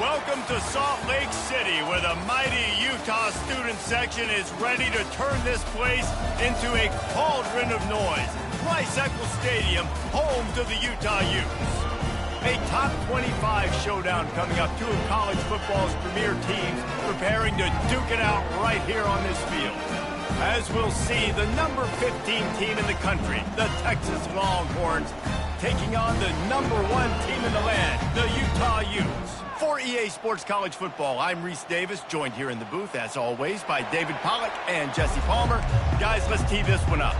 Welcome to Salt Lake City, where the mighty Utah student section is ready to turn this place into a cauldron of noise. Rice-Eccles Stadium, home to the Utah Utes. A top 25 showdown coming up. Two of college football's premier teams preparing to duke it out right here on this field. As we'll see, the number 15 team in the country, the Texas Longhorns, taking on the number 1 team in the land, the Utah Utes. For EA Sports College Football, I'm Reese Davis, joined here in the booth, as always, by David Pollack and Jesse Palmer. Guys, let's tee this one up.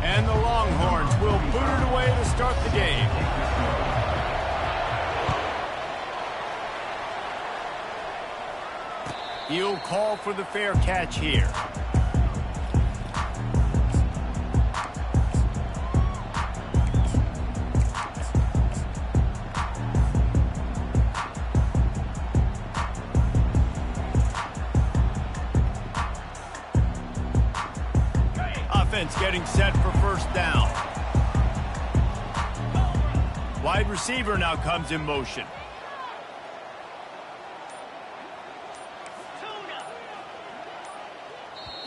And the Longhorns will boot it away to start the game. He'll call for the fair catch here. Offense getting set for first down. Wide receiver now comes in motion.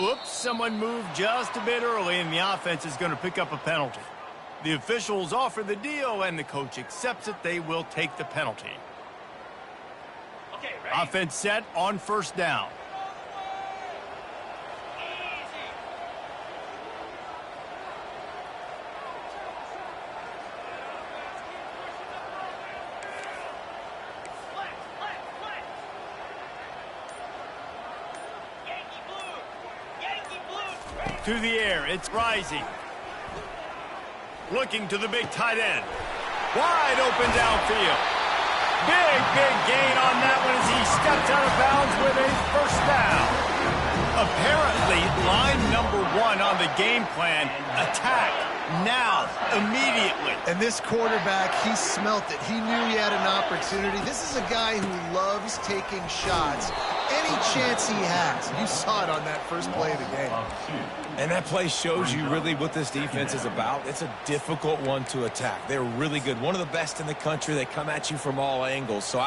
Oops, someone moved just a bit early, and the offense is going to pick up a penalty. The officials offer the deal, and the coach accepts it. They will take the penalty. Okay, ready? Offense set on first down. To the air, it's Rising. Looking to the big tight end. Wide open downfield. Big gain on that one as he steps out of bounds with a first down. Apparently, line number 1 on the game plan, attack now, immediately. And this quarterback, he smelt it. He knew he had an opportunity. This is a guy who loves taking shots any chance he has. You saw it on that first play of the game. And that play shows you really what this defense is about. It's a difficult one to attack. They're really good. One of the best in the country. They come at you from all angles. So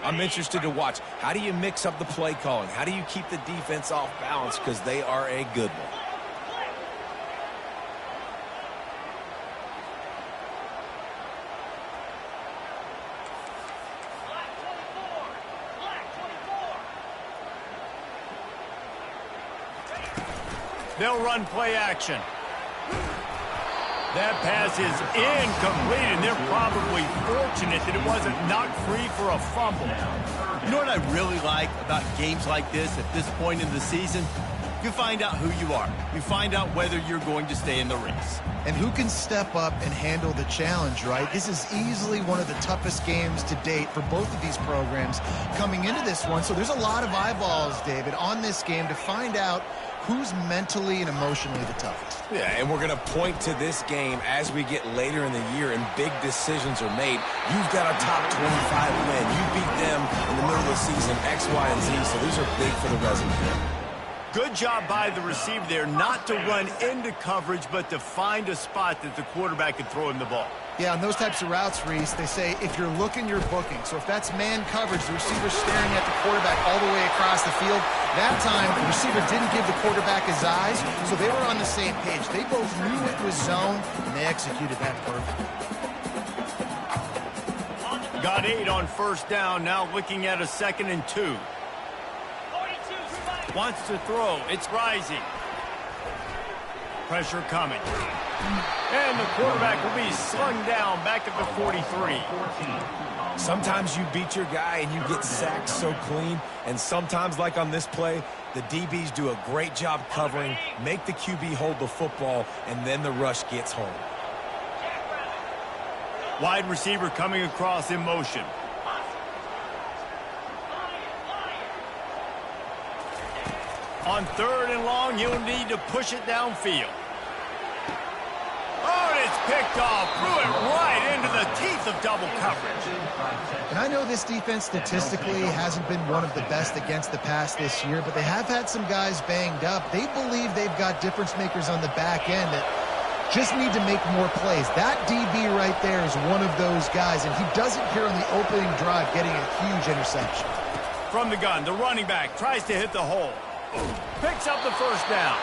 I'm interested to watch. How do you mix up the play calling? How do you keep the defense off balance? Because they are a good one. They'll run play action. That pass is incomplete, and they're probably fortunate that it wasn't knocked free for a fumble. You know what I really like about games like this at this point in the season? You find out who you are. You find out whether you're going to stay in the race. And who can step up and handle the challenge, right? This is easily one of the toughest games to date for both of these programs coming into this one. So there's a lot of eyeballs, David, on this game to find out who's mentally and emotionally the toughest. Yeah, and we're going to point to this game as we get later in the year and big decisions are made. You've got a top 25 win. You beat them in the middle of the season, X, Y, and Z, so these are big for the resume. Good job by the receiver there not to run into coverage, but to find a spot that the quarterback could throw him the ball. Yeah, on those types of routes, Reese, they say if you're looking, you're booking. So if that's man coverage, the receiver's staring at the quarterback all the way across the field. That time, the receiver didn't give the quarterback his eyes, so they were on the same page. They both knew it was zone, and they executed that perfectly. Got 8 on first down, now looking at a 2nd and 2. Wants to throw, it's Rising. Pressure coming. And the quarterback will be slung down back at the 43. Sometimes you beat your guy and you get sacked so clean, and sometimes, like on this play, the DBs do a great job covering, make the QB hold the football, and then the rush gets home. Wide receiver coming across in motion. On 3rd and long, he'll need to push it downfield. Oh, and it's picked off. Threw it right into the teeth of double coverage. And I know this defense statistically hasn't been one of the best against the pass this year, but they have had some guys banged up. They believe they've got difference makers on the back end that just need to make more plays. That DB right there is one of those guys, and he does it here on the opening drive, getting a huge interception. From the gun, the running back tries to hit the hole. Picks up the first down.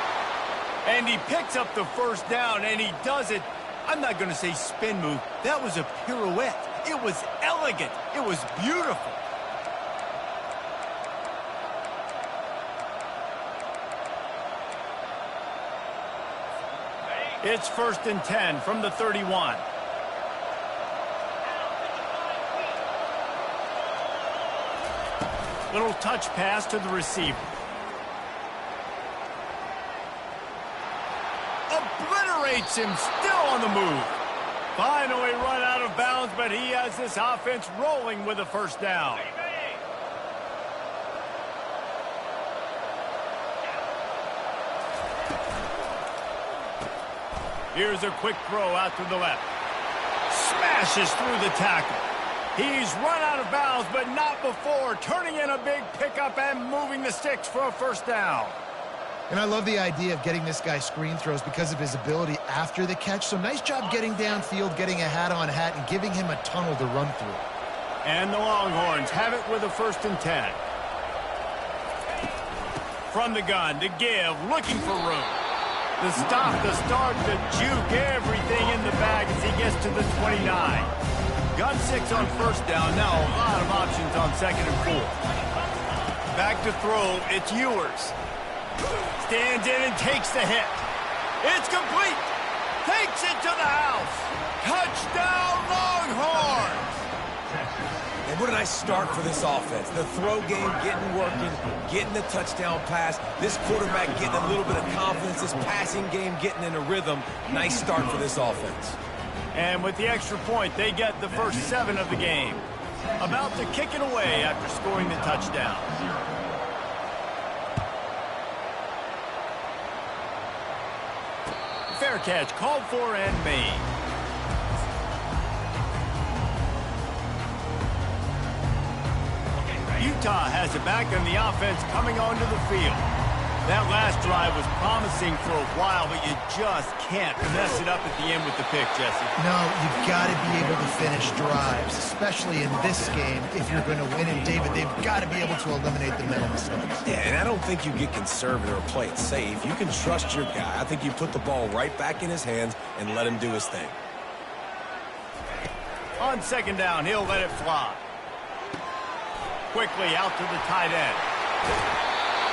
And he picks up the first down, and he does it. I'm not going to say spin move. That was a pirouette. It was elegant. It was beautiful. It's 1st and 10 from the 31. Little touch pass to the receiver. Obliterates him, still on the move. Finally run out of bounds, but he has this offense rolling with a first down. Here's a quick throw out to the left. Smashes through the tackle. He's run out of bounds, but not before turning in a big pickup and moving the sticks for a first down. And I love the idea of getting this guy screen throws because of his ability after the catch. So nice job getting downfield, getting a hat-on-hat, and giving him a tunnel to run through. And the Longhorns have it with a 1st and 10. From the gun to give, looking for room. The stop, the start, the juke, everything in the bag as he gets to the 29. Got 6 on first down. Now a lot of options on 2nd and 4. Back to throw. It's Ewers. Stands in and takes the hit. It's complete. Takes it to the house. Touchdown, Longhorns. And what a nice start for this offense. The throw game getting working, getting the touchdown pass. This quarterback getting a little bit of confidence. This passing game getting in a rhythm. Nice start for this offense. And with the extra point, they get the first 7 of the game. About to kick it away after scoring the touchdown. Fair catch called for and made. Utah has it back, and the offense coming onto the field. That last drive was promising for a while, but you just can't mess it up at the end with the pick, Jesse. No, you've got to be able to finish drives, especially in this game if you're going to win. And, David, they've got to be able to eliminate the mental mistakes. Yeah, and I don't think you get conservative or play it safe. You can trust your guy. I think you put the ball right back in his hands and let him do his thing. On 2nd down, he'll let it fly. Quickly out to the tight end.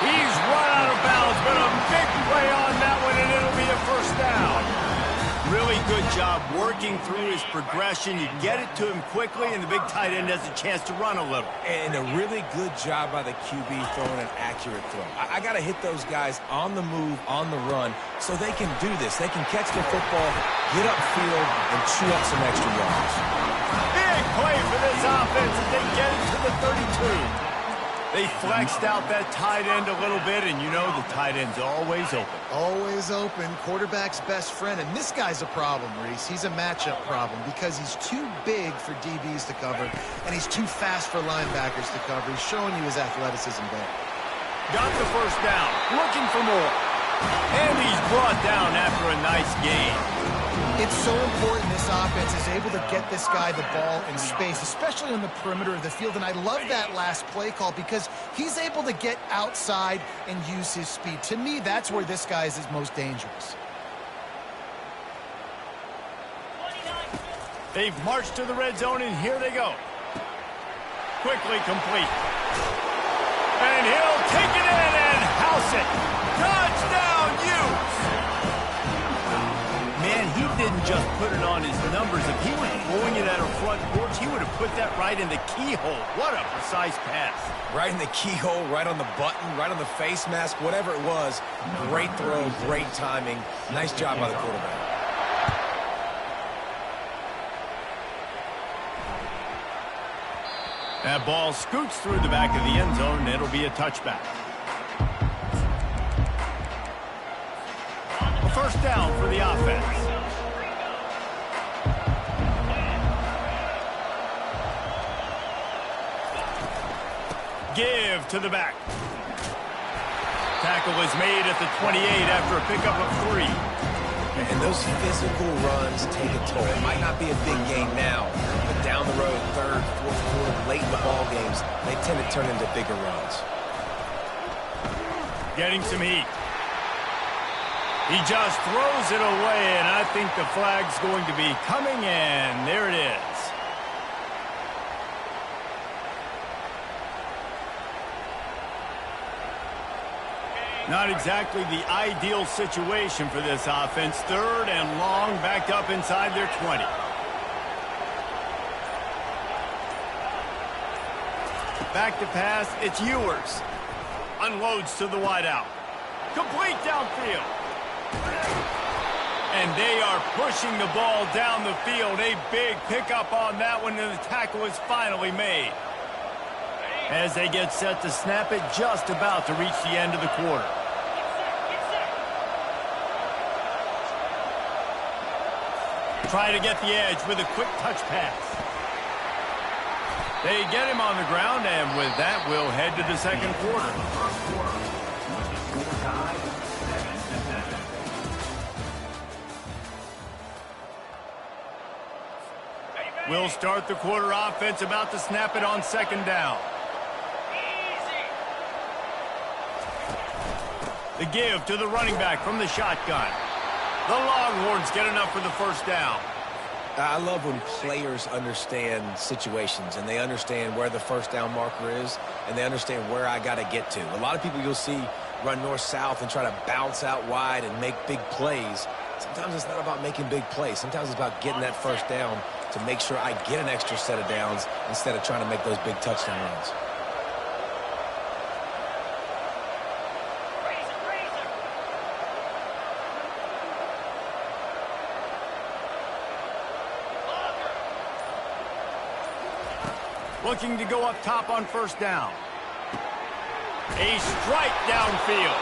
He's run out of bounds, but a big play on that one, and it'll be a first down. Really good job working through his progression. You get it to him quickly, and the big tight end has a chance to run a little. And a really good job by the QB throwing an accurate throw. I got to hit those guys on the move, on the run, so they can do this. They can catch the football, get upfield, and chew up some extra yards. Big play for this offense as they get it to the 32. They flexed out that tight end a little bit, and you know the tight end's always open. Always open. Quarterback's best friend. And this guy's a problem, Reese. He's a matchup problem because he's too big for DBs to cover, and he's too fast for linebackers to cover. He's showing you his athleticism there. Got the first down. Looking for more. And he's brought down after a nice gain. It's so important this offense is able to get this guy the ball in space, especially on the perimeter of the field. And I love that last play call because he's able to get outside and use his speed. To me, that's where this guy is his most dangerous. They've marched to the red zone, and here they go. Quickly complete. And he'll take it in and house it. Touchdown, Utes! Man, he didn't just put it on his numbers. If he was throwing it at a front porch, he would have put that right in the keyhole. What a precise pass. Right in the keyhole, right on the button, right on the face mask, whatever it was. Great throw, great timing. Nice job by the quarterback. That ball scoots through the back of the end zone, and it'll be a touchback. A first down for the offense. Give to the back. Tackle is made at the 28 after a pickup of 3. And those physical runs take a toll. It might not be a big game now, but down the road, third, fourth quarter, late in the ball games, they tend to turn into bigger runs. Getting some heat. He just throws it away, and I think the flag's going to be coming in. There it is. Not exactly the ideal situation for this offense. Third and long, backed up inside their 20. Back to pass, it's Ewers. Unloads to the wideout. Complete downfield. And they are pushing the ball down the field. A big pickup on that one, and the tackle is finally made. As they get set to snap it, just about to reach the end of the quarter. Try to get the edge with a quick touch pass. They get him on the ground, and with that, we'll head to the second quarter. We'll start the quarter. Offense about to snap it on second down. The give to the running back from the shotgun. The Longhorns get enough for the first down. I love when players understand situations and they understand where the first down marker is and they understand where I got to get to. A lot of people you'll see run north-south and try to bounce out wide and make big plays. Sometimes it's not about making big plays. Sometimes it's about getting that first down to make sure I get an extra set of downs instead of trying to make those big touchdown runs. Looking to go up top on first down. A strike downfield.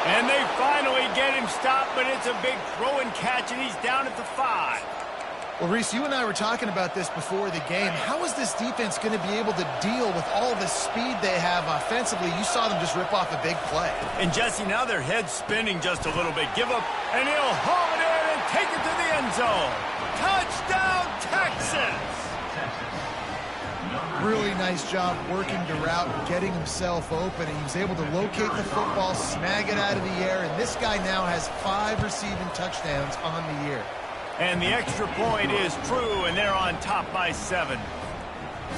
And they finally get him stopped, but it's a big throw and catch, and he's down at the 5. Well, Reese, you and I were talking about this before the game. How is this defense going to be able to deal with all the speed they have offensively? You saw them just rip off a big play. And, Jesse, now their head's spinning just a little bit. Give up, and he'll haul it in and take it to the end zone. Touchdown, Texas! Really nice job working the route, getting himself open, and he was able to locate the football, snag it out of the air, and this guy now has 5 receiving touchdowns on the year. And the extra point is true, and they're on top by 7.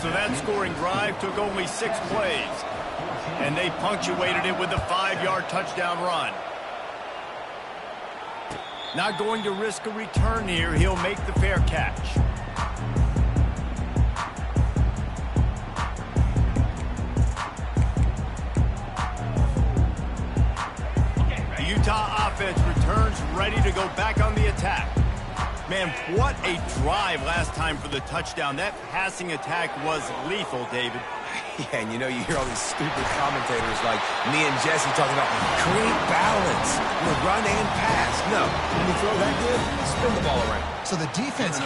So that scoring drive took only 6 plays, and they punctuated it with a 5-yard touchdown run. Not going to risk a return here. He'll make the fair catch. Utah offense returns ready to go back on the attack. Man, what a drive last time for the touchdown. That passing attack was lethal, David. Yeah, and you know, you hear all these stupid commentators like me and Jesse talking about create balance, run and pass. No, when you throw that good, spin the ball around. So the defense...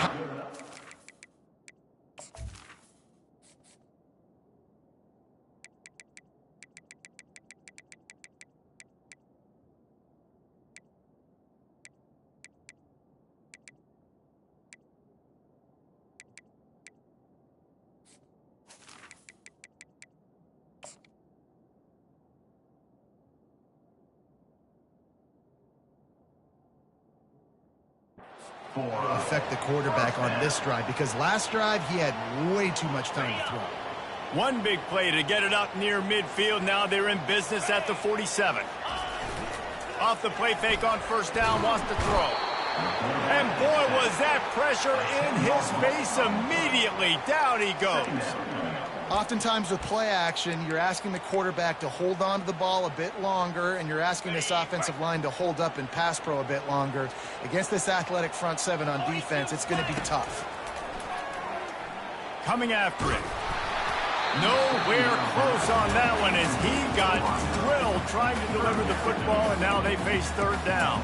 affect the quarterback on this drive, because last drive he had way too much time to throw. One big play to get it up near midfield. Now they're in business at the 47. Off the play fake on first down, wants to throw. And boy, was that pressure in his face immediately. Down he goes. Oftentimes with play action, you're asking the quarterback to hold on to the ball a bit longer, and you're asking this offensive line to hold up in pass pro a bit longer. Against this athletic front 7 on defense, it's going to be tough. Coming after it. Nowhere close on that one as he got drilled trying to deliver the football, and now they face third down.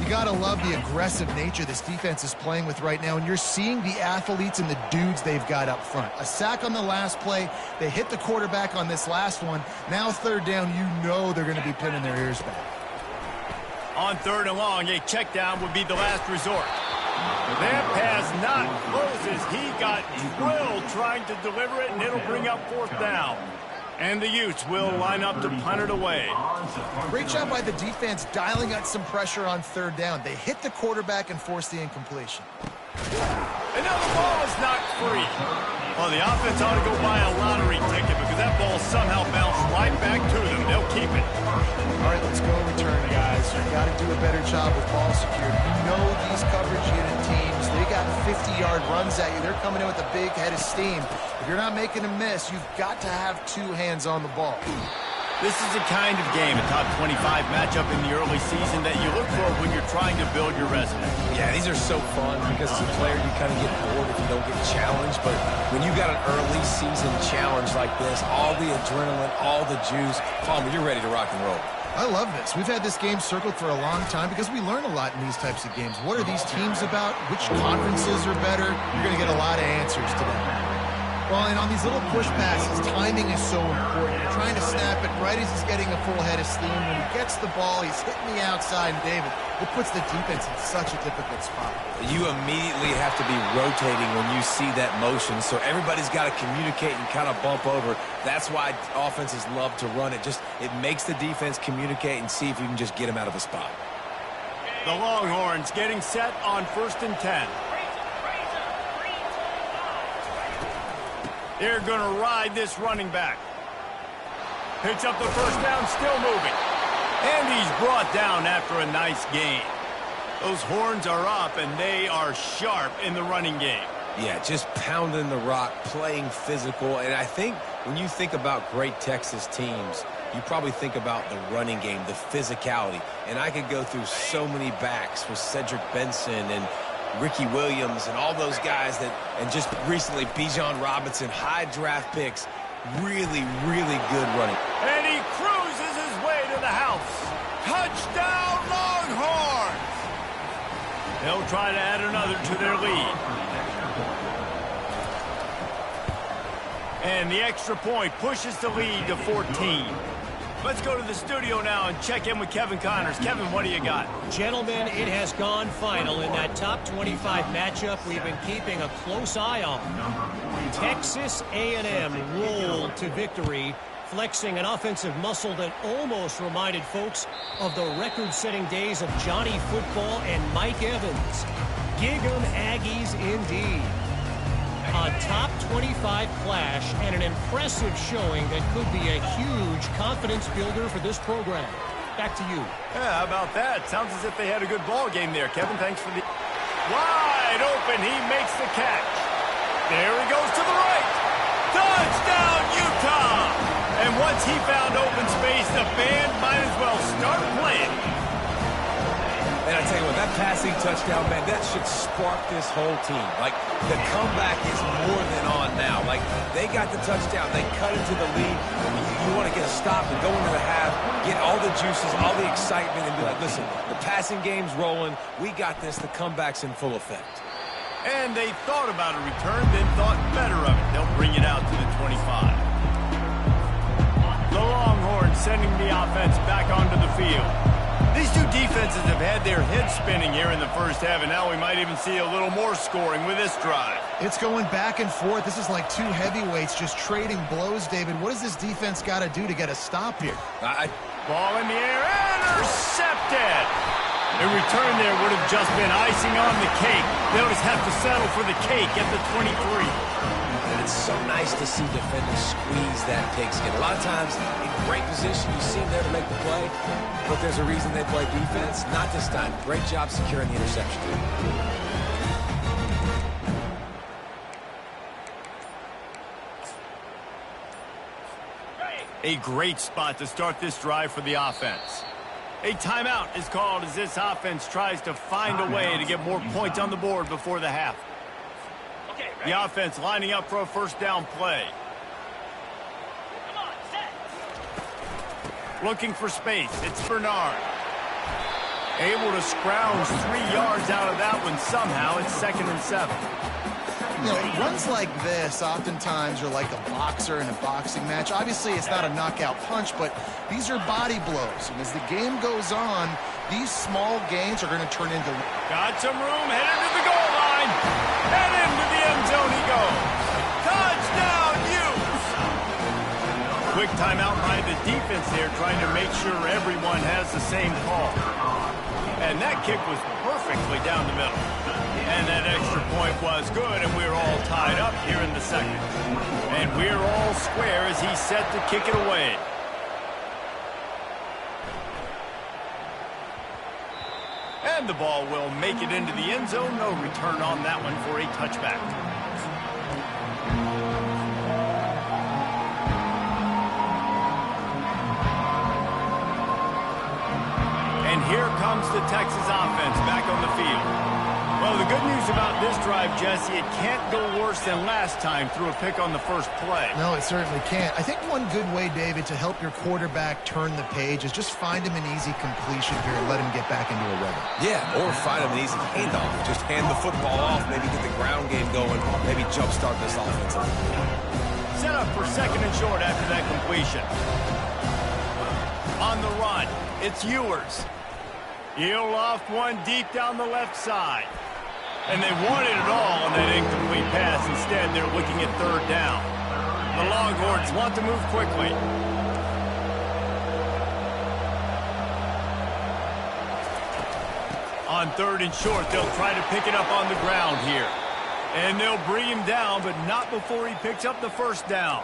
You got to love the aggressive nature this defense is playing with right now, and you're seeing the athletes and the dudes they've got up front. A sack on the last play. They hit the quarterback on this last one. Now third down, you know they're going to be pinning their ears back. On 3rd and long, a check down would be the last resort. That pass not closes. He got drilled trying to deliver it, and it'll bring up 4th down. And the Utes will line up to punt it away. Great job by the defense dialing out some pressure on 3rd down. They hit the quarterback and forced the incompletion. And now the ball is knocked free. Well, the offense ought to go buy a lottery ticket because that ball somehow bounced right back to them. They'll keep it. All right, let's go return, guys. You got to do a better job with ball security. You know these coverage unit teams, they got 50-yard runs at you. They're coming in with a big head of steam. If you're not making a miss, you've got to have 2 hands on the ball. This is the kind of game, a top 25 matchup in the early season that you look for when you're trying to build your resume. Yeah, these are so fun because as a player, you kind of get bored if you don't get challenged. But when you got an early season challenge like this, all the adrenaline, all the juice, Palmer, you're ready to rock and roll. I love this. We've had this game circled for a long time because we learn a lot in these types of games. What are these teams about? Which conferences are better? You're going to get a lot of answers today. Well, and on these little push passes, timing is so important. You're trying to snap it right as he's getting a full head of steam. When he gets the ball, he's hitting the outside, and David, it puts the defense in such a difficult spot. You immediately have to be rotating when you see that motion, so everybody's got to communicate and kind of bump over. That's why offenses love to run it. It makes the defense communicate and see if you can just get him out of a spot. The Longhorns getting set on 1st and 10. They're going to ride this running back. Picks up the 1st down, still moving. And he's brought down after a nice gain. Those horns are up, and they are sharp in the running game. Yeah, just pounding the rock, playing physical. And I think when you think about great Texas teams, you probably think about the running game, the physicality. And I could go through so many backs with Cedric Benson and Ricky Williams and all those guys and just recently Bijan Robinson, high draft picks, really, really good running. And he cruises his way to the house. Touchdown, Longhorns! They'll try to add another to their lead. And the extra point pushes the lead to 14. Let's go to the studio now and check in with Kevin Connors. Kevin, what do you got? Gentlemen, it has gone final in that top 25 matchup we've been keeping a close eye on. Texas A&M rolled to victory, flexing an offensive muscle that almost reminded folks of the record-setting days of Johnny Football and Mike Evans. Gig 'em Aggies indeed. A top 25 clash and an impressive showing that could be a huge confidence builder for this program. Back to you. Yeah, how about that? Sounds as if they had a good ball game there. Kevin, thanks for the... Wide open, he makes the catch. There he goes to the right. Touchdown, Utah! And once he found open space, the band might as well start playing. And I tell you what, that passing touchdown, man, that should spark this whole team. Like, the comeback is more than on now. Like, they got the touchdown. They cut into the lead. You want to get a stop and go into the half, get all the juices, all the excitement, and be like, listen, the passing game's rolling. We got this. The comeback's in full effect. And they thought about a return, then thought better of it. They'll bring it out to the 25. The Longhorns sending the offense back onto the field. These two defenses have had their heads spinning here in the first half, and now we might even see a little more scoring with this drive. It's going back and forth. This is like two heavyweights just trading blows, David. What does this defense got to do to get a stop here? Ball in the air, intercepted! A return there would have just been icing on the cake. They'll just have to settle for the cake at the 23. And it's so nice to see defenders squeeze that pigskin. A lot of times, in great position, you see them there to make the play, but there's a reason they play defense. Not this time. Great job securing the interception. A great spot to start this drive for the offense. A timeout is called as this offense tries to find a way to get more points on the board before the half. The offense lining up for a first down play. Looking for space. It's Bernard. Able to scrounge 3 yards out of that one somehow. It's 2nd and 7. You know, runs like this oftentimes are like a boxer in a boxing match. Obviously, it's not a knockout punch, but these are body blows. And as the game goes on, These small gains are going to turn into... Got some room, headed to the goal line. And into the end zone he goes. Touchdown, Utes! Quick timeout by the defense there, trying to make sure everyone has the same call. And that kick was perfectly down the middle. And that extra point was good, and we're all tied up here in the second. And we're all square as he's set to kick it away. And the ball will make it into the end zone. No return on that one for a touchback. And here comes the Texas offense back on the field. Well, the good news about this drive, Jesse, it can't go worse than last time through a pick on the first play. No, it certainly can't. I think one good way, David, to help your quarterback turn the page is just find him an easy completion here and let him get back into a rhythm. Yeah, or find him an easy handoff. Just hand the football off, maybe get the ground game going, maybe jumpstart this offense. Set up for second and short after that completion. On the run, it's Ewers. He'll loft one deep down the left side. And they wanted it all on that incomplete pass. Instead, they're looking at third down. The Longhorns want to move quickly. On third and short, they'll try to pick it up on the ground here. And they'll bring him down, but not before he picks up the first down.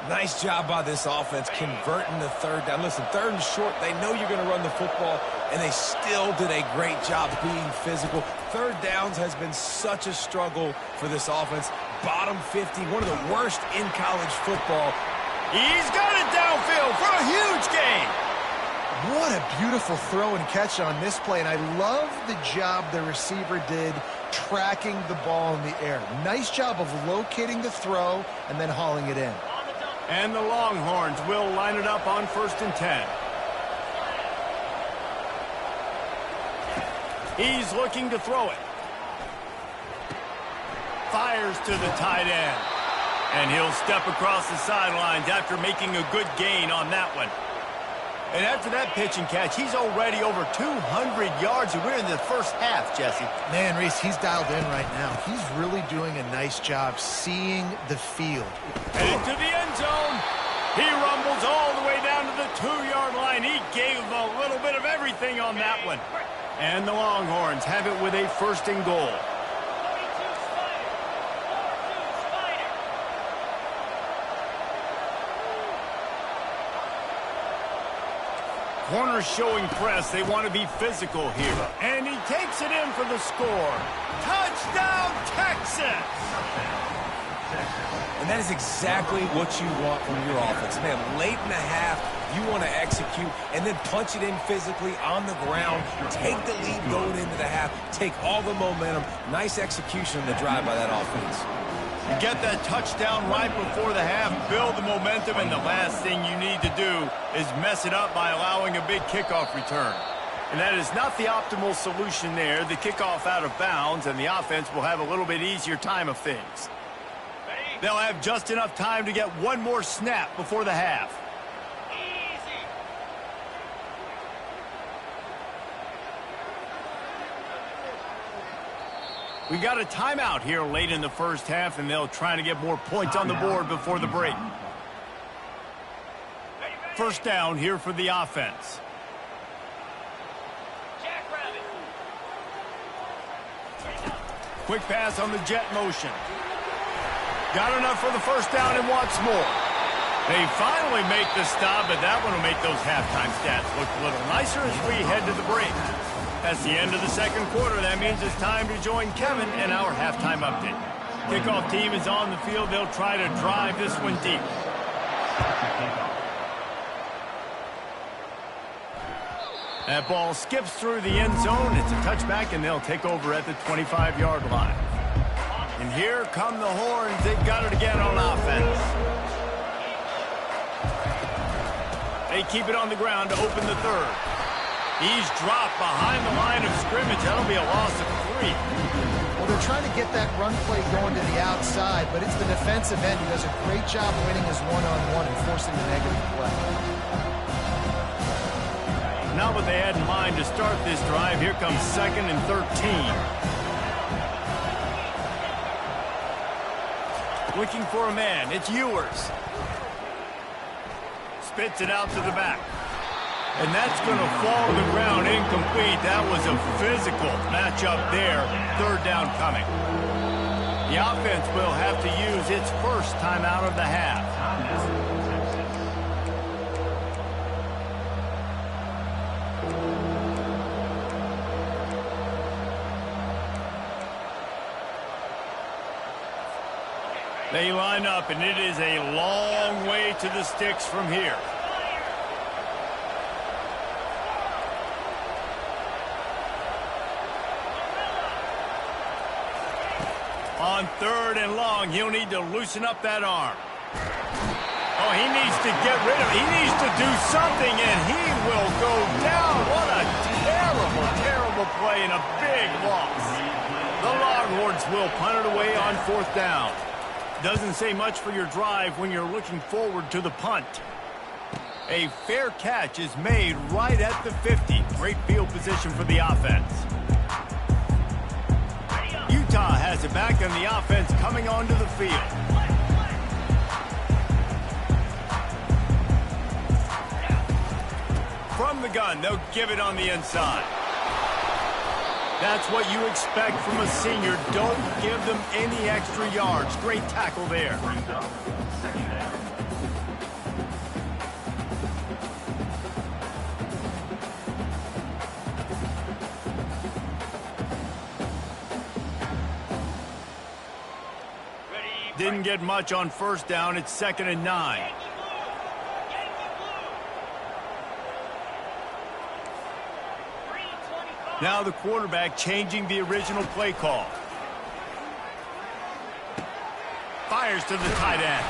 Nice job by this offense converting the third down. Listen, third and short, they know you're going to run the football, and they still did a great job being physical. Third downs has been such a struggle for this offense. Bottom 50, one of the worst in college football. He's got it downfield for a huge gain. What a beautiful throw and catch on this play, and I love the job the receiver did tracking the ball in the air. Nice job of locating the throw and then hauling it in. And the Longhorns will line it up on 1st and 10. He's looking to throw it. Fires to the tight end. And he'll step across the sidelines after making a good gain on that one. And after that pitch and catch, he's already over 200 yards, and we're in the first half, Jesse. Man, Reese, he's dialed in right now. He's really doing a nice job seeing the field. And into the end zone. He rumbles all the way down to the 2-yard line. He gave a little bit of everything on that one. And the Longhorns have it with a 1st and goal. Corners showing press. They want to be physical here. And he takes it in for the score. Touchdown, Texas! And that is exactly what you want from your offense. Man, late in the half, you want to execute and then punch it in physically on the ground. Take the lead going into the half. Take all the momentum. Nice execution on the drive by that offense. You get that touchdown right before the half, build the momentum, and the last thing you need to do is mess it up by allowing a big kickoff return. And that is not the optimal solution there. The kickoff out of bounds, and the offense will have a little bit easier time of things. They'll have just enough time to get one more snap before the half. We got a timeout here late in the first half, and they'll try to get more points on the board before the break. First down here for the offense. Quick pass on the jet motion. Got enough for the first down and wants more. They finally make the stop, but that one will make those halftime stats look a little nicer as we head to the break. That's the end of the second quarter. That means it's time to join Kevin and our halftime update. Kickoff team is on the field. They'll try to drive this one deep. That ball skips through the end zone. It's a touchback, and they'll take over at the 25-yard line. And here come the Horns. They've got it again on offense. They keep it on the ground to open the third. He's dropped behind the line of scrimmage. That'll be a loss of 3. Well, they're trying to get that run play going to the outside, but it's the defensive end who does a great job winning his one-on-one and forcing the negative play. Not what they had in mind to start this drive. Here comes 2nd and 13. Looking for a man. It's Ewers. Spits it out to the back. And that's going to fall to the ground incomplete. That was a physical matchup there. 3rd down coming. The offense will have to use its first timeout of the half. They line up, and it is a long way to the sticks from here. On 3rd and long, he'll need to loosen up that arm. Oh, he needs to get rid of it. He needs to do something, and he will go down. What a terrible, terrible play and a big loss. The Longhorns will punt it away on 4th down. Doesn't say much for your drive when you're looking forward to the punt. A fair catch is made right at the 50. Great field position for the offense. Utah has it back, and the offense coming onto the field. From the gun, they'll give it on the inside. That's what you expect from a senior. Don't give them any extra yards. Great tackle there. Didn't get much on 1st down. It's 2nd and 9. Now the quarterback changing the original play call. Fires to the tight end.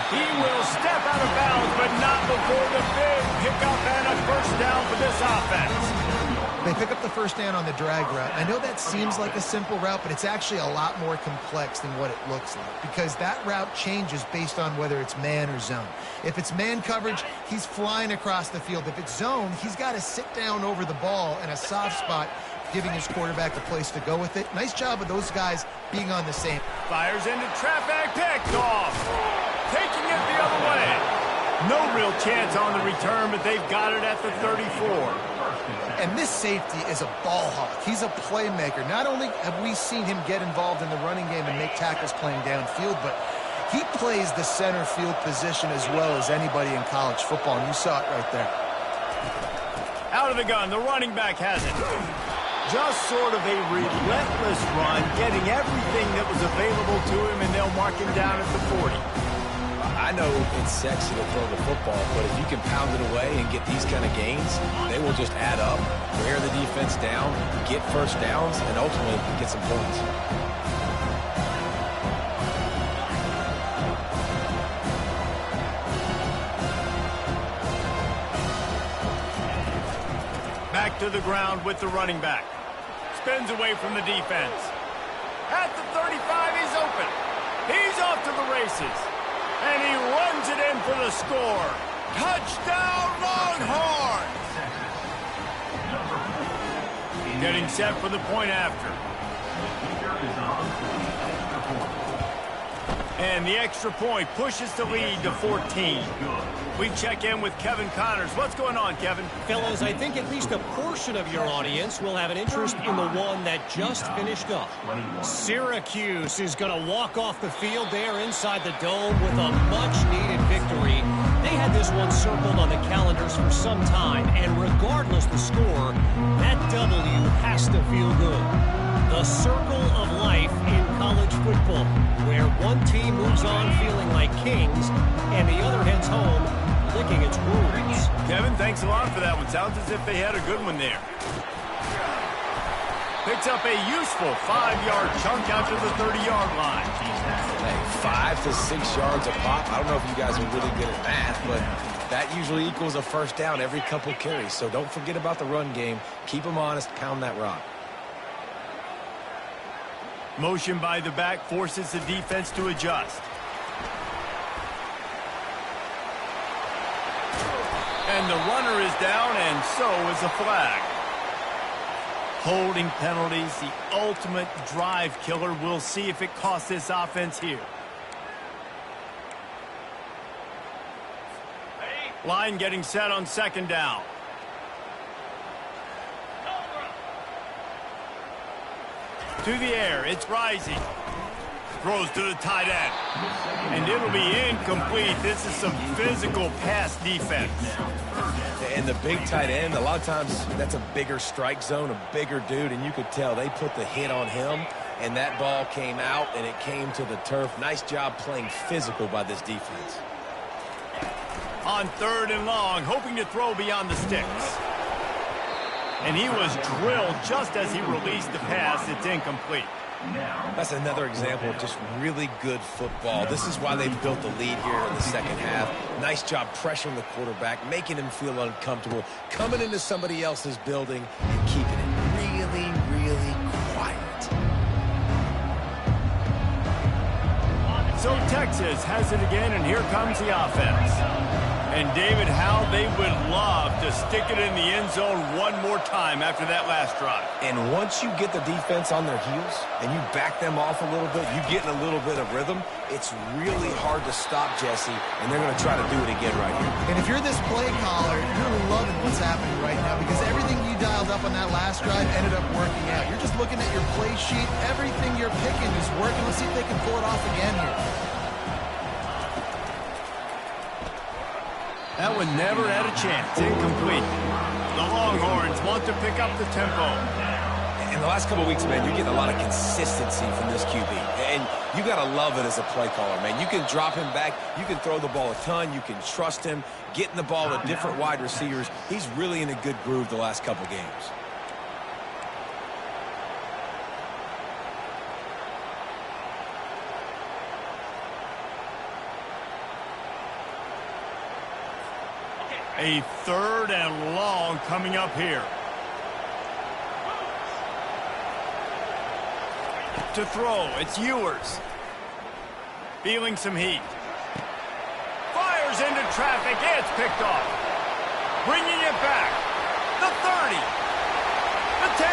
He will step out of bounds, but not before the big pickup and a 1st down for this offense. They pick up the 1st down on the drag route. I know that seems like a simple route, but it's actually a lot more complex than what it looks like, because that route changes based on whether it's man or zone. If it's man coverage, he's flying across the field. If it's zone, he's got to sit down over the ball in a soft spot, giving his quarterback a place to go with it. Nice job of those guys being on the same. Fires into traffic, picked off. Taking it the other way. No real chance on the return, but they've got it at the 34. And this safety is a ball hawk. He's a playmaker. Not only have we seen him get involved in the running game and make tackles playing downfield, but he plays the center field position as well as anybody in college football, and you saw it right there. Out of the gun, the running back has it. Just sort of a relentless run, getting everything that was available to him, and they'll mark him down at the 40. I know it's sexy to throw the football, but if you can pound it away and get these kind of gains, they will just add up, wear the defense down, get 1st downs, and ultimately get some points. Back to the ground with the running back. Spins away from the defense. At the 35, he's open. He's off to the races. And he runs it in for the score. Touchdown, Longhorns! Getting set for the point after. And the extra point pushes the lead to 14. We check in with Kevin Connors. What's going on, Kevin? Fellas, I think at least a portion of your audience will have an interest in the one that just finished up. Syracuse is going to walk off the field there inside the dome with a much-needed victory. They had this one circled on the calendars for some time, and regardless the score, that W has to feel good. The circle of life in college football, where one team moves on feeling like kings, and the other heads home licking its wounds. Kevin, thanks a lot for that one. Sounds as if they had a good one there. Picks up a useful 5-yard chunk out to the 30-yard line. Hey, 5 to 6 yards a pop. I don't know if you guys are really good at math, but that usually equals a 1st down every couple carries. So don't forget about the run game. Keep them honest. Pound that rock. Motion by the back forces the defense to adjust. And the runner is down, and so is the flag. Holding penalties, the ultimate drive killer. We'll see if it costs this offense here. Line getting set on second down. To the air, it's Rising. Throws to the tight end. And it'll be incomplete. This is some physical pass defense. And the big tight end, a lot of times that's a bigger strike zone, a bigger dude, and you could tell they put the hit on him, and that ball came out, and it came to the turf. Nice job playing physical by this defense. On third and long, hoping to throw beyond the sticks. And he was drilled just as he released the pass. It's incomplete. That's another example of just really good football. This is why they've built the lead here in the second half. Nice job pressuring the quarterback, making him feel uncomfortable, coming into somebody else's building and keeping it really, really quiet. So Texas has it again, and here comes the offense. And David, how they would love to stick it in the end zone one more time after that last drive. And once you get the defense on their heels and you back them off a little bit, you get in a little bit of rhythm, it's really hard to stop, Jesse, and they're going to try to do it again right here. And if you're this play caller, you're loving what's happening right now because everything you dialed up on that last drive ended up working out. You're just looking at your play sheet. Everything you're picking is working. Let's see if they can pull it off again here. That one never had a chance. Incomplete. The Longhorns want to pick up the tempo. In the last couple of weeks, man, you're getting a lot of consistency from this QB. And you got to love it as a play caller, man. You can drop him back. You can throw the ball a ton. You can trust him, getting the ball to different wide receivers. He's really in a good groove the last couple games. A third and long coming up here. To throw, it's Ewers. Feeling some heat. Fires into traffic, it's picked off. Bringing it back. The 30. The 10.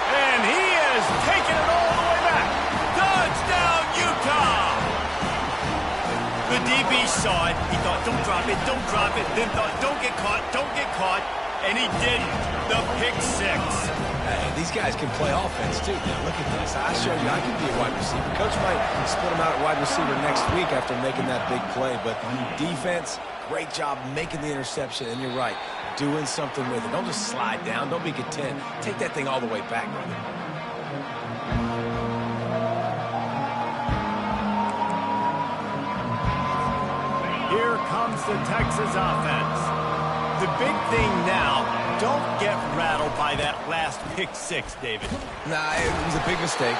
And he has taken it all the way back. Touchdown, Utah! The DB saw it. He thought, don't drop it, don't drop it. Then thought, don't get caught, don't get caught. And he didn't. The pick six. Hey, these guys can play offense, too. Now, look at this. I showed you I can be a wide receiver. Coach might split him out at wide receiver next week after making that big play. But defense, great job making the interception. And you're right, doing something with it. Don't just slide down. Don't be content. Take that thing all the way back, brother. Here comes the Texas offense. The big thing now, don't get rattled by that last pick six, David. Nah, it was a big mistake.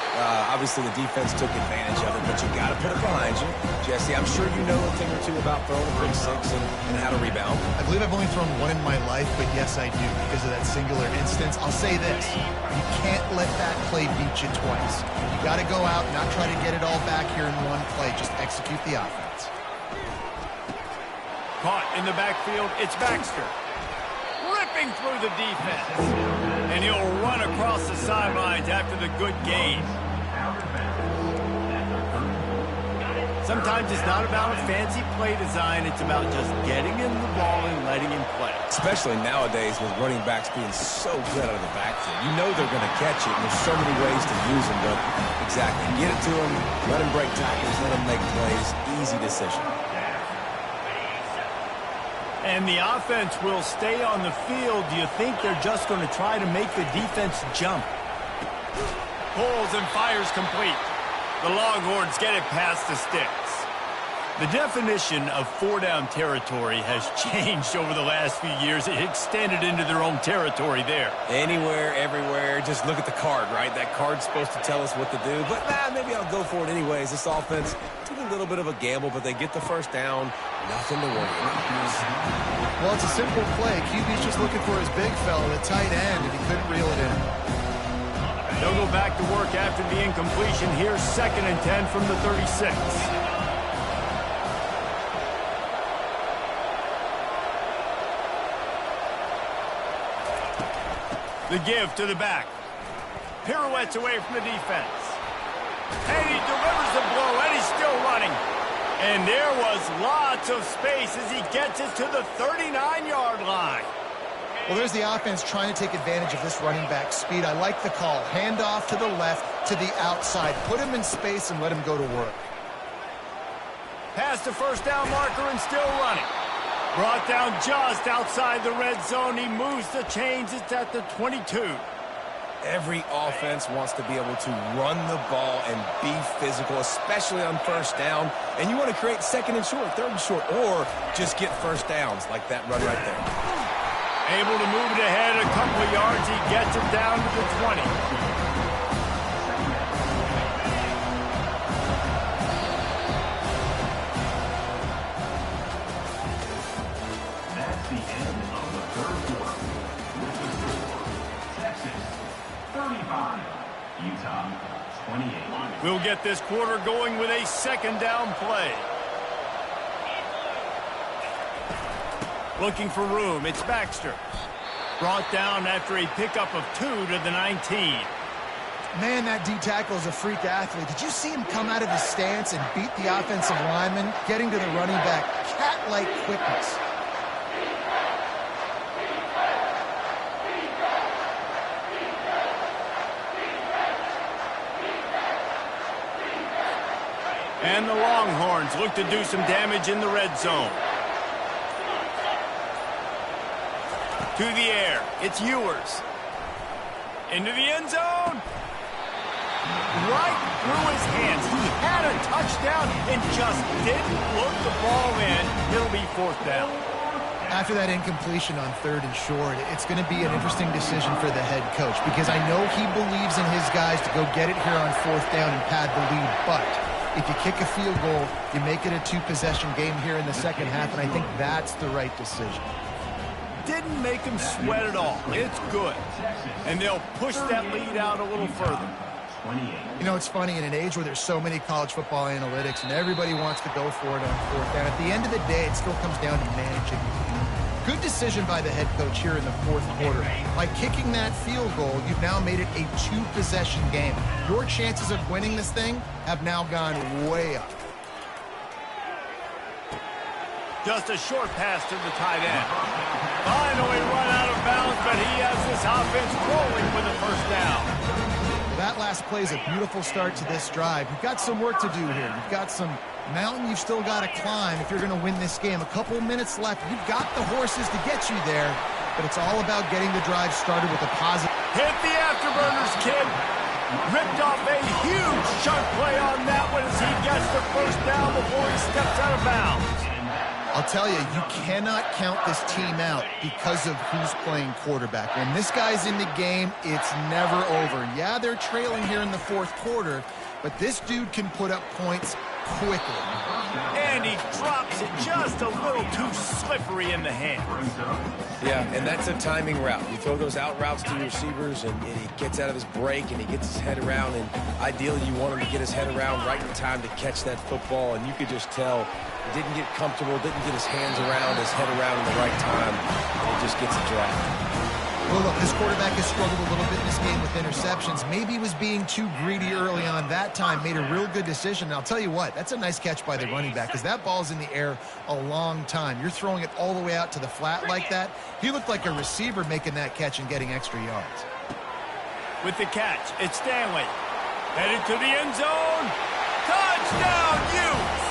Obviously, the defense took advantage of it, but you got to put it behind you. Jesse, I'm sure you know a thing or two about throwing a pick six and how to rebound. I believe I've only thrown one in my life, but yes, I do because of that singular instance. I'll say this. You can't let that play beat you twice. You got to go out, not try to get it all back here in one play. Just execute the offense. Caught in the backfield, it's Baxter. Ripping through the defense. And he'll run across the sidelines after the good gain. Sometimes it's not about a fancy play design. It's about just getting him the ball and letting him play. Especially nowadays with running backs being so good out of the backfield. You know they're going to catch it, and there's so many ways to use them. But exactly, get it to them, let them break tackles, let them make plays. Easy decision. And the offense will stay on the field. Do you think they're just going to try to make the defense jump? Pulls and fires complete. The Longhorns get it past the sticks. The definition of four-down territory has changed over the last few years. It extended into their own territory there. Anywhere, everywhere, just look at the card, right? That card's supposed to tell us what to do, but maybe I'll go for it anyways. This offense took a little bit of a gamble, but they get the first down. Nothing to worry about. Well, it's a simple play. QB's just looking for his big fella, the tight end, and he couldn't reel it in. They'll go back to work after the incompletion. Here's 2nd and 10 from the 36. The give to the back. Pirouettes away from the defense. And he delivers the blow, and he's still running. And there was lots of space as he gets it to the 39-yard line. Well, there's the offense trying to take advantage of this running back speed. I like the call. Hand off to the left, to the outside. Put him in space and let him go to work. Past the first down marker and still running. Brought down just outside the red zone. He moves the chains. It's at the 22. Every offense wants to be able to run the ball and be physical, especially on first down. And you want to create second and short, third and short, or just get first downs like that run right there. Able to move it ahead a couple of yards. He gets it down to the 20. That's the end of the third quarter. With the score, Texas 35, Utah 28. We'll get this quarter going with a second down play. Looking for room. It's Baxter. Brought down after a pickup of 2 to the 19. Man, that D-tackle is a freak athlete. Did you see him come out of his stance and beat the offensive lineman, getting to the running back? Cat-like quickness. And the Longhorns look to do some damage in the red zone. To the air. It's Ewers. Into the end zone. Right through his hands. He had a touchdown and just didn't look the ball in. It'll be fourth down. After that incompletion on third and short, it's going to be an interesting decision for the head coach because I know he believes in his guys to go get it here on fourth down and pad the lead, but if you kick a field goal, you make it a two-possession game here in the second half, and I think that's the right decision. Didn't make him sweat at all. It's good. And they'll push that lead out a little further. You know, it's funny, in an age where there's so many college football analytics and everybody wants to go for it on fourth down, at the end of the day, it still comes down to managing. Good decision by the head coach here in the fourth quarter. By kicking that field goal, you've now made it a two-possession game. Your chances of winning this thing have now gone way up. Just a short pass to the tight end. Finally run out of bounds, but he has this offense rolling with a first down. That last play is a beautiful start to this drive. You've got some work to do here. You've got some mountain you've still got to climb if you're going to win this game. A couple minutes left. You've got the horses to get you there, but it's all about getting the drive started with a positive. Hit the afterburners, kid. Ripped off a huge chunk play on that one as he gets the first down before he steps out of bounds. I'll tell you, you cannot count this team out because of who's playing quarterback. When this guy's in the game, it's never over. Yeah, they're trailing here in the fourth quarter, but this dude can put up points quickly. And he drops it just a little too slippery in the hand. Yeah, and that's a timing route. You throw those out routes to your receivers, and he gets out of his break, and he gets his head around, and ideally you want him to get his head around right in time to catch that football, and you could just tell he didn't get comfortable, didn't get his hands around, his head around in the right time, and he just gets a drop. Well, look, this quarterback has struggled a little bit in this game with interceptions. Maybe he was being too greedy early on that time, made a real good decision. And I'll tell you what, that's a nice catch by the running back because that ball's in the air a long time. You're throwing it all the way out to the flat like that. He looked like a receiver making that catch and getting extra yards. With the catch, it's Stanley. Headed to the end zone. Touchdown, Utes!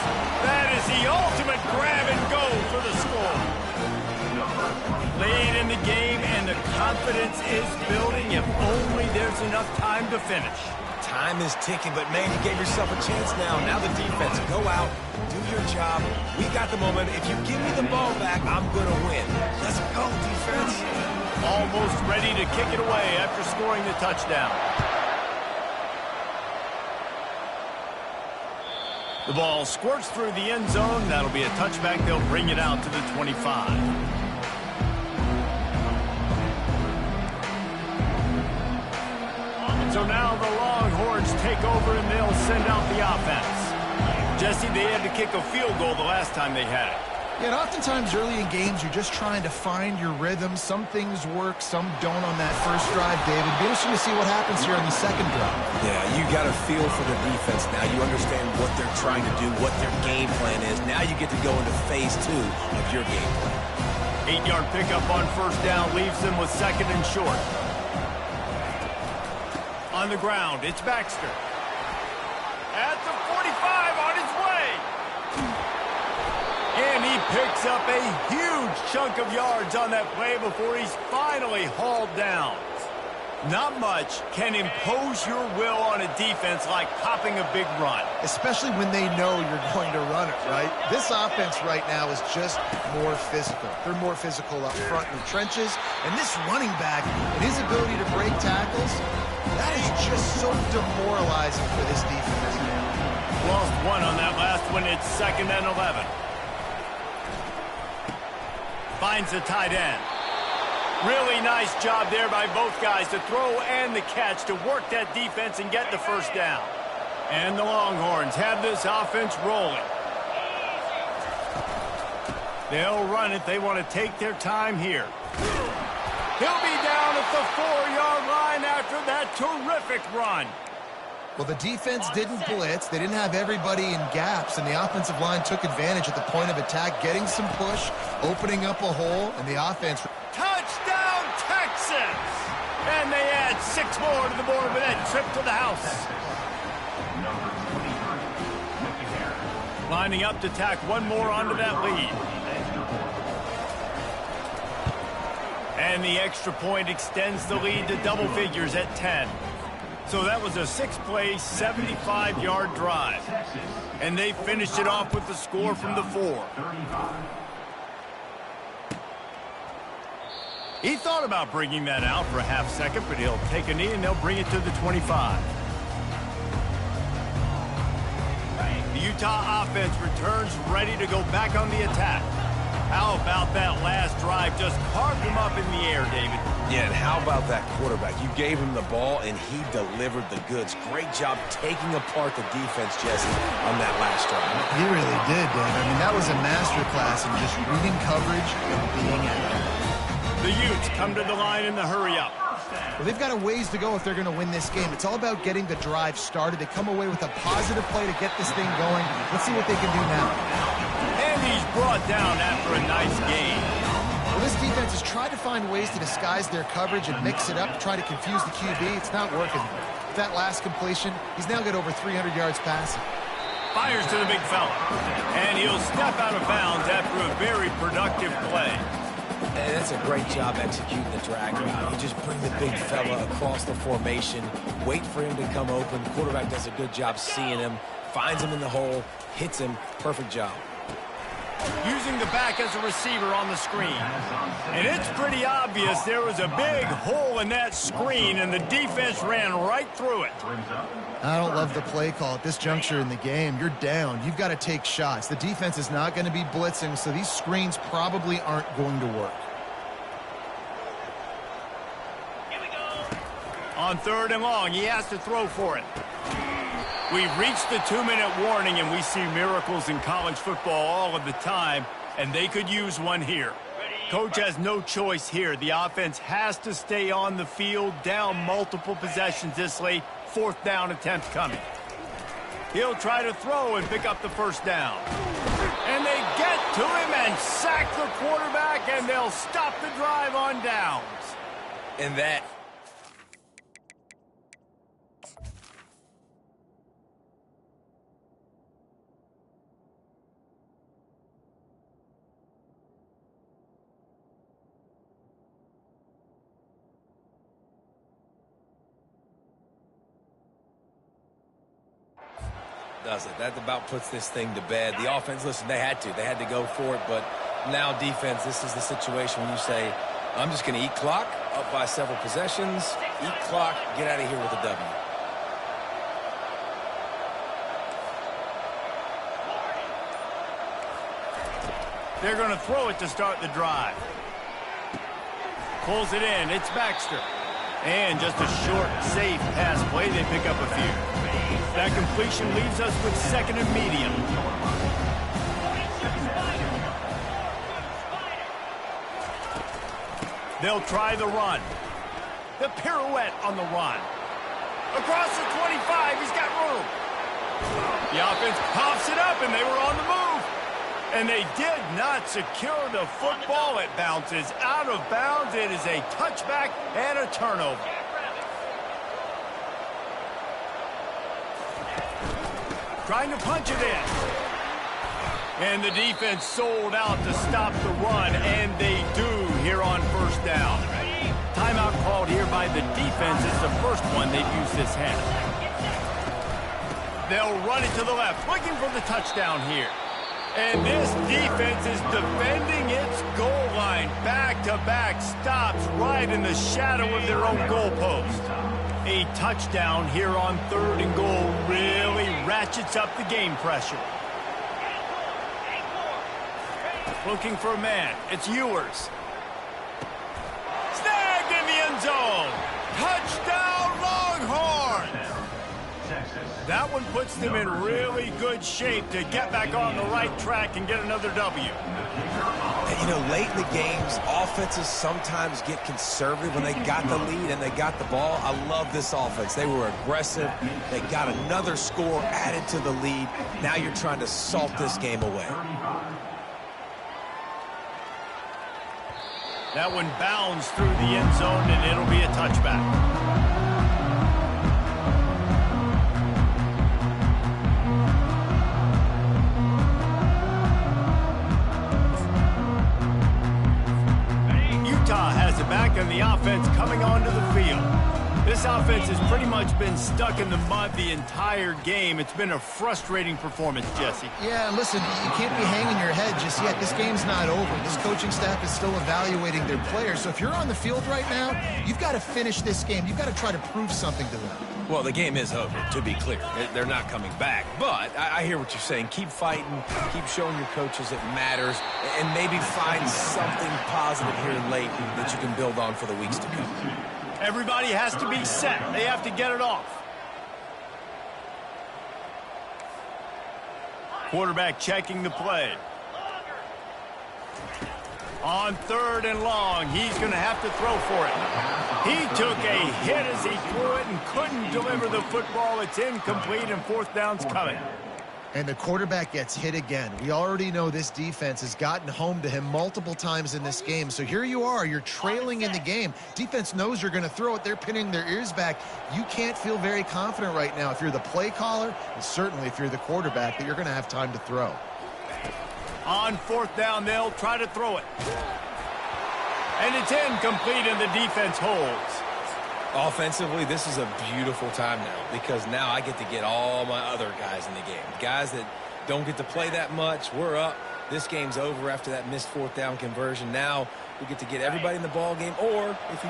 That is the ultimate grab and go for the score. Late in the game, and the confidence is building if only there's enough time to finish. Time is ticking, but man, you gave yourself a chance now. Now the defense, go out, do your job. We got the moment. If you give me the ball back, I'm going to win. Let's go, defense. Almost ready to kick it away after scoring the touchdown. The ball squirts through the end zone. That'll be a touchback. They'll bring it out to the 25. So now the Longhorns take over and they'll send out the offense. Jesse, they had to kick a field goal the last time they had it. Yeah, and oftentimes early in games, you're just trying to find your rhythm. Some things work, some don't on that first drive, David. Be interesting to see what happens here on the second drive. Yeah, you got a feel for the defense now. You understand what they're trying to do, what their game plan is. Now you get to go into phase 2 of your game plan. 8-yard pickup on first down leaves them with second and short. On the ground, it's Baxter. At the 45, on his way. And he picks up a huge chunk of yards on that play before he's finally hauled down. Not much can impose your will on a defense like popping a big run. Especially when they know you're going to run it, right? This offense right now is just more physical. They're more physical up front in the trenches. And this running back and his ability to break tackles, that is just so demoralizing for this defense. Lost one on that last one. It's 2nd and 11. Finds the tight end. Really nice job there by both guys to throw and the catch to work that defense and get the first down. And the Longhorns have this offense rolling. They'll run it. They want to take their time here. He'll be down at the 4-yard line after that terrific run. Well, the defense didn't blitz. They didn't have everybody in gaps, and the offensive line took advantage at the point of attack, getting some push, opening up a hole, and the offense... Touchdown, Texas! And they add 6 more to the board with that trip to the house. Lining up to tack one more onto that lead. And the extra point extends the lead to double figures at 10. So that was a 6-play, 75-yard drive. And they finished it off with the score from the 4. He thought about bringing that out for a half second, but he'll take a knee and they'll bring it to the 25. The Utah offense returns ready to go back on the attack. How about that last drive? Just carved him up in the air, David. Yeah, and how about that quarterback? You gave him the ball, and he delivered the goods. Great job taking apart the defense, Jesse, on that last drive. He really did, Dave. I mean, that was a masterclass in just reading coverage and being accurate. The Utes come to the line in the hurry-up. Well, they've got a ways to go if they're going to win this game. It's all about getting the drive started. They come away with a positive play to get this thing going. Let's see what they can do now. And he's brought down after a nice game. Well, this defense has tried to find ways to disguise their coverage and mix it up to try to confuse the QB. It's not working. With that last completion, he's now got over 300 yards passing. Fires to the big fella. And he'll step out of bounds after a very productive play. And that's a great job executing the drag route. You just bring the big fella across the formation, wait for him to come open. The quarterback does a good job seeing him, finds him in the hole, hits him. Perfect job. Using the back as a receiver on the screen. And it's pretty obvious there was a big hole in that screen, and the defense ran right through it. I don't love the play call at this juncture in the game. You're down. You've got to take shots. The defense is not going to be blitzing, so these screens probably aren't going to work. On 3rd and long, he has to throw for it. We've reached the 2-minute warning, and we see miracles in college football all of the time, and they could use one here. Coach has no choice here. The offense has to stay on the field, down multiple possessions this late. 4th down attempt coming. He'll try to throw and pick up the first down. And they get to him and sack the quarterback, and they'll stop the drive on downs. And that... does it. That about puts this thing to bed. The offense, listen, they had to go for it, but now defense, this is the situation when you say, I'm just going to eat clock, up by several possessions, eat clock, get out of here with a W. They're going to throw it to start the drive. Pulls it in. It's Baxter. And just a short, safe pass play. They pick up a few. That completion leaves us with 2nd and medium. They'll try the run. The pirouette on the run. Across the 25, he's got room. The offense pops it up, and they were on the move. And they did not secure the football. It bounces out of bounds. It is a touchback and a turnover. Trying to punch it in. And the defense sold out to stop the run, and they do here on first down. Timeout called here by the defense. It's the first one they've used this half. They'll run it to the left, looking for the touchdown here. And this defense is defending its goal line. Back-to-back stops right in the shadow of their own goalpost. A touchdown here on 3rd and goal really ratchets up the game pressure. Looking for a man. It's Ewers. Snagged in the end zone. Touchdown, Longhorns! That one puts them in really good shape to get back on the right track and get another W. And, you know, late in the games, offenses sometimes get conservative when they got the lead and they got the ball. I love this offense. They were aggressive. They got another score added to the lead. Now you're trying to salt this game away. That one bounds through the end zone, and it'll be a touchback. Utah has it back, and the offense coming onto the field. This offense has pretty much been stuck in the mud the entire game. It's been a frustrating performance, Jesse. Yeah, listen, you can't be hanging your head just yet. This game's not over. This coaching staff is still evaluating their players. So if you're on the field right now, you've got to finish this game. You've got to try to prove something to them. Well, the game is over, to be clear. They're not coming back. But I hear what you're saying. Keep fighting. Keep showing your coaches it matters. And maybe find something positive here late that you can build on for the weeks to come. Everybody has to be set. They have to get it off. Quarterback checking the play. On 3rd and long, he's going to have to throw for it. He took a hit as he threw it and couldn't deliver the football. It's incomplete, and 4th down's coming. And the quarterback gets hit again. We already know this defense has gotten home to him multiple times in this game. So here you are. You're trailing in the game. Defense knows you're going to throw it. They're pinning their ears back. You can't feel very confident right now if you're the play caller, and certainly if you're the quarterback, that you're going to have time to throw. On 4th down, they'll try to throw it. And it's incomplete, and the defense holds. Offensively, this is a beautiful time now because now I get to get all my other guys in the game. Guys that don't get to play that much, we're up. This game's over after that missed 4th down conversion. Now we get to get everybody in the ball game, or if you